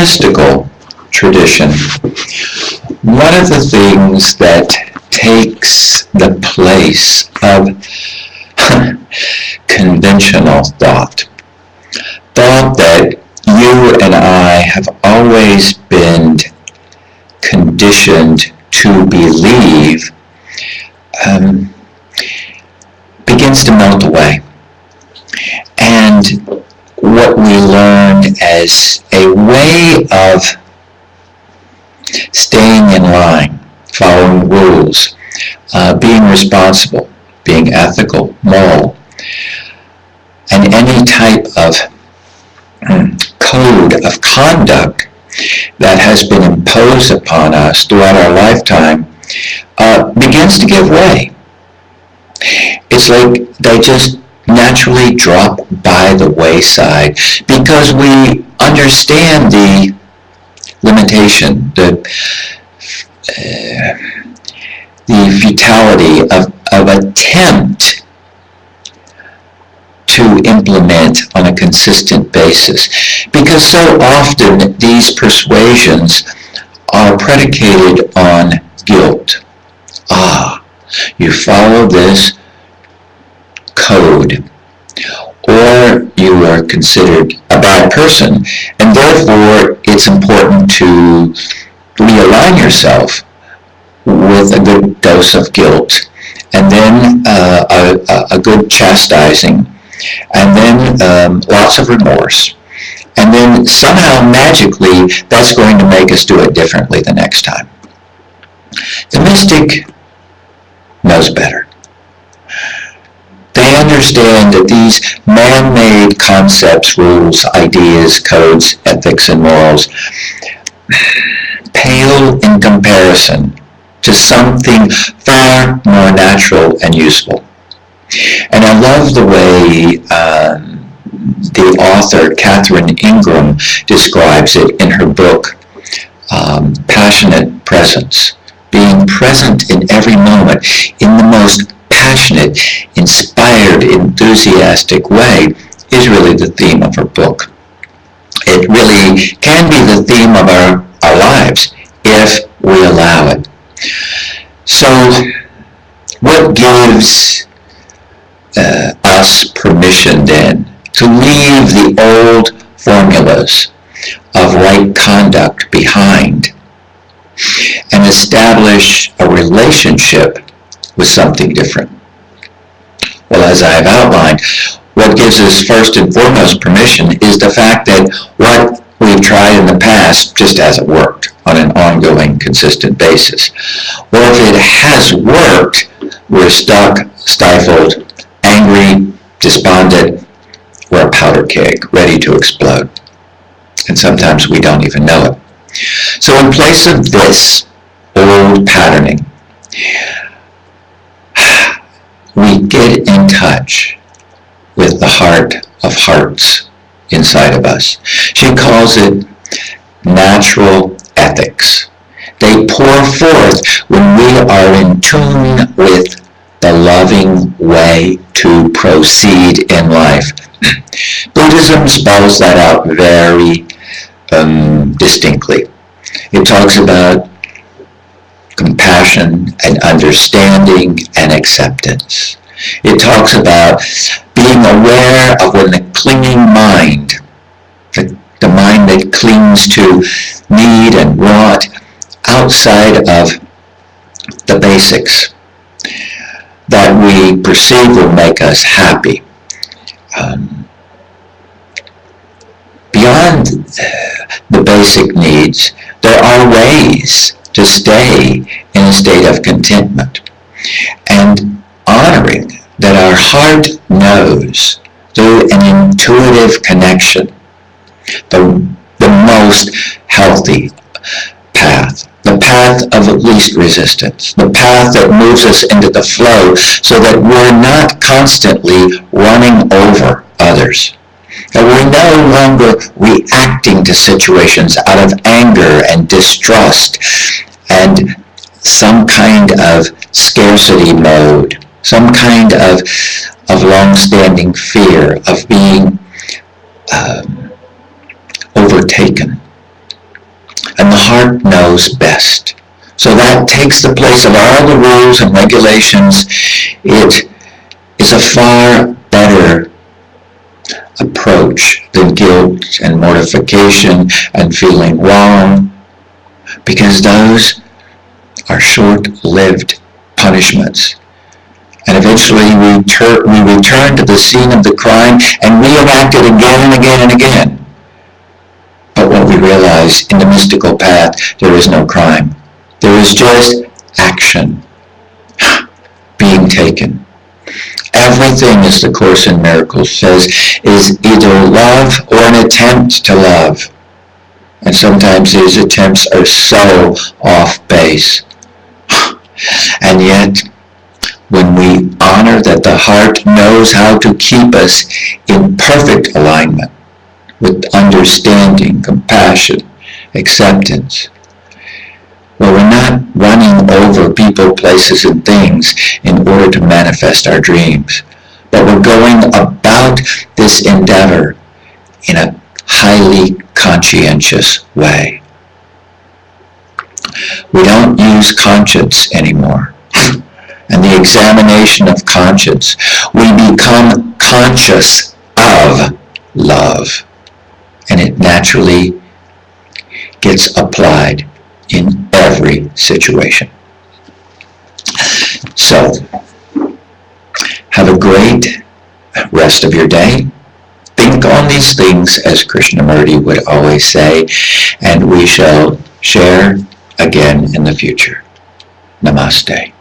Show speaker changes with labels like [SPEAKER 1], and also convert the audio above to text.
[SPEAKER 1] mystical tradition, one of the things that takes the place of conventional thought that you and I have always been conditioned to believe, begins to melt away. And what we learn as a way of staying in line, following rules, being responsible, being ethical, moral, and any type of code of conduct that has been imposed upon us throughout our lifetime begins to give way. It's like they just naturally drop by the wayside because we understand the limitation, the futility of attempt to implement on a consistent basis, because so often these persuasions are predicated on guilt. You follow this code, or you are considered a bad person, and therefore it's important to realign yourself with a good dose of guilt, and then a good chastising, and then lots of remorse, and then somehow magically that's going to make us do it differently the next time. The mystic knows better. They understand that these man-made concepts, rules, ideas, codes, ethics, and morals pale in comparison to something far more natural and useful. And I love the way the author Catherine Ingram describes it in her book, Passionate Presence. Being present in every moment in the most passionate, inspired, enthusiastic way is really the theme of her book. It really can be the theme of our lives if we allow it. So what gives us permission then to leave the old formulas of right conduct behind and establish a relationship with something different? Well, as I have outlined, what gives us first and foremost permission is the fact that what we've tried in the past just hasn't worked on an ongoing, consistent basis. Or if it has worked, we're stuck, stifled, angry, despondent, we're a powder keg, ready to explode. And sometimes we don't even know it. So in place of this old patterning, we get in touch with the heart of hearts inside of us. She calls it natural ethics. They pour forth when we are in tune with the loving way to proceed in life. Buddhism spells that out very distinctly. It talks about compassion and understanding and acceptance. It talks about being aware of when the clinging mind, the mind that clings to need and want outside of the basics that we perceive will make us happy. Beyond the basic needs, there are ways to stay in a state of contentment, and honoring that our heart knows through an intuitive connection the most healthy path, the path of least resistance, the path that moves us into the flow so that we're not constantly running over others, that we're no longer reacting to situations out of anger and distrust and some kind of scarcity mode, some kind of long-standing fear of being overtaken. heart knows best. So that takes the place of all the rules and regulations. It is a far better approach than guilt and mortification and feeling wrong, because those are short-lived punishments. And eventually we return to the scene of the crime and reenact it again and again and again. But what we realize in the mystical path, there is no crime. There is just action being taken. Everything, as the Course in Miracles says, is either love or an attempt to love. And sometimes these attempts are so off base. And yet, when we honor that the heart knows how to keep us in perfect alignment with understanding, compassion, acceptance, well, we're not running over people, places, and things in order to manifest our dreams, but we're going about this endeavor in a highly conscientious way. We don't use conscience anymore. And the examination of conscience, we become conscious of love, and it naturally gets applied in every situation. So, have a great rest of your day. Think on these things, as Krishnamurti would always say, and we shall share again in the future. Namaste.